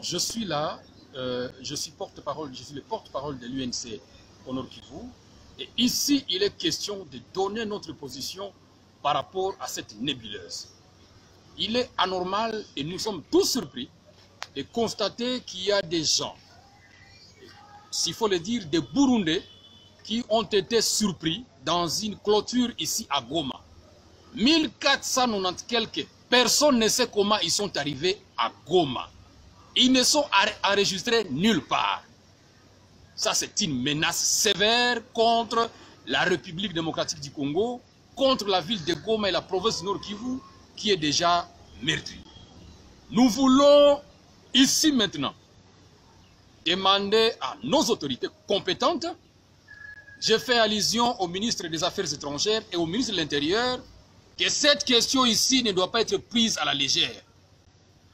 je suis là, je suis le porte-parole de l'UNC au Nord Kivu. Et ici, il est question de donner notre position par rapport à cette nébuleuse. Il est anormal et nous sommes tous surpris de constater qu'il y a des gens, s'il faut le dire, des Burundais, qui ont été surpris dans une clôture ici à Goma. 1490 quelques personnes ne savent comment ils sont arrivés à Goma. Ils ne sont enregistrés nulle part. Ça, c'est une menace sévère contre la République démocratique du Congo, contre la ville de Goma et la province du Nord Kivu, qui est déjà meurtrie. Nous voulons, ici maintenant, demander à nos autorités compétentes, je fais allusion au ministre des Affaires étrangères et au ministre de l'Intérieur, que cette question ici ne doit pas être prise à la légère.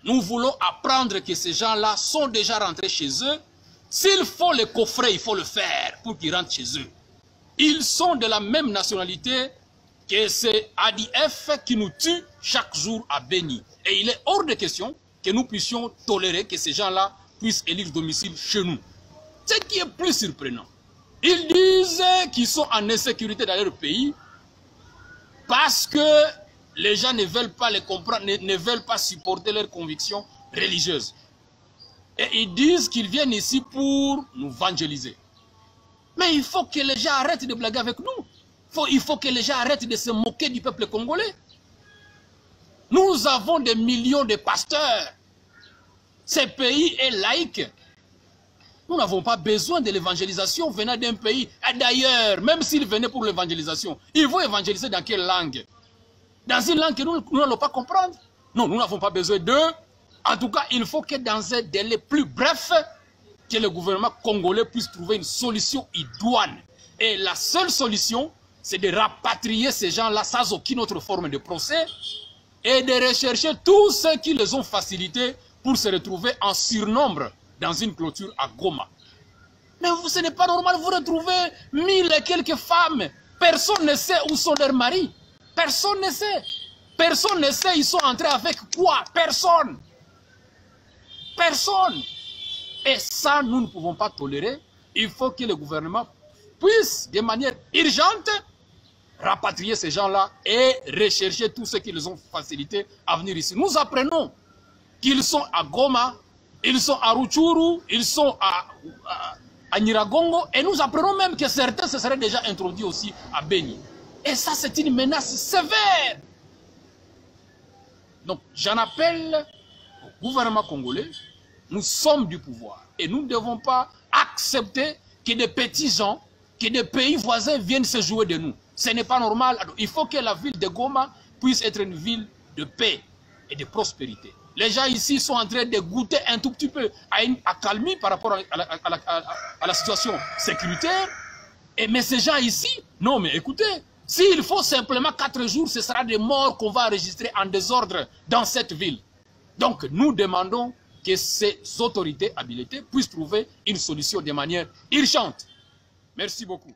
Nous voulons apprendre que ces gens-là sont déjà rentrés chez eux. S'il faut les coffrer, il faut le faire pour qu'ils rentrent chez eux. Ils sont de la même nationalité que ces ADF qui nous tuent chaque jour à Beni. Et il est hors de question que nous puissions tolérer que ces gens-là puissent élire domicile chez nous. Ce qui est plus surprenant, ils disent qu'ils sont en insécurité dans leur pays parce que les gens ne veulent pas les comprendre, ne veulent pas supporter leurs convictions religieuses. Et ils disent qu'ils viennent ici pour nous évangéliser. Mais il faut que les gens arrêtent de blaguer avec nous. Il faut que les gens arrêtent de se moquer du peuple congolais. Nous avons des millions de pasteurs. Ce pays est laïque. Nous n'avons pas besoin de l'évangélisation venant d'un pays. Et d'ailleurs, même s'ils venaient pour l'évangélisation, ils vont évangéliser dans quelle langue? Dans une langue que nous n'allons pas comprendre? Non, nous n'avons pas besoin d'eux. En tout cas, il faut que dans un délai plus bref, que le gouvernement congolais puisse trouver une solution idoine. Et la seule solution, c'est de rapatrier ces gens-là sans aucune autre forme de procès et de rechercher tous ceux qui les ont facilités pour se retrouver en surnombre dans une clôture à Goma. Mais ce n'est pas normal, vous retrouvez 1000 et quelques femmes. Personne ne sait où sont leurs maris. Personne ne sait. Personne ne sait, ils sont entrés avec quoi? Personne. Personne. Et ça, nous ne pouvons pas tolérer. Il faut que le gouvernement puisse, de manière urgente, rapatrier ces gens-là et rechercher tous ceux qui les ont facilité à venir ici. Nous apprenons qu'ils sont à Goma, ils sont à Rutshuru, ils sont à Nyiragongo, et nous apprenons même que certains se seraient déjà introduits aussi à Beni. Et ça, c'est une menace sévère. Donc, j'en appelle au gouvernement congolais. Nous sommes du pouvoir et nous ne devons pas accepter que des petits gens, que des pays voisins viennent se jouer de nous. Ce n'est pas normal. Alors, il faut que la ville de Goma puisse être une ville de paix et de prospérité. Les gens ici sont en train de goûter un tout petit peu à une accalmie par rapport à la situation sécuritaire. Mais ces gens ici, non mais écoutez, s'il faut simplement 4 jours, ce sera des morts qu'on va enregistrer en désordre dans cette ville. Donc nous demandons que ces autorités habilitées puissent trouver une solution de manière urgente. Merci beaucoup.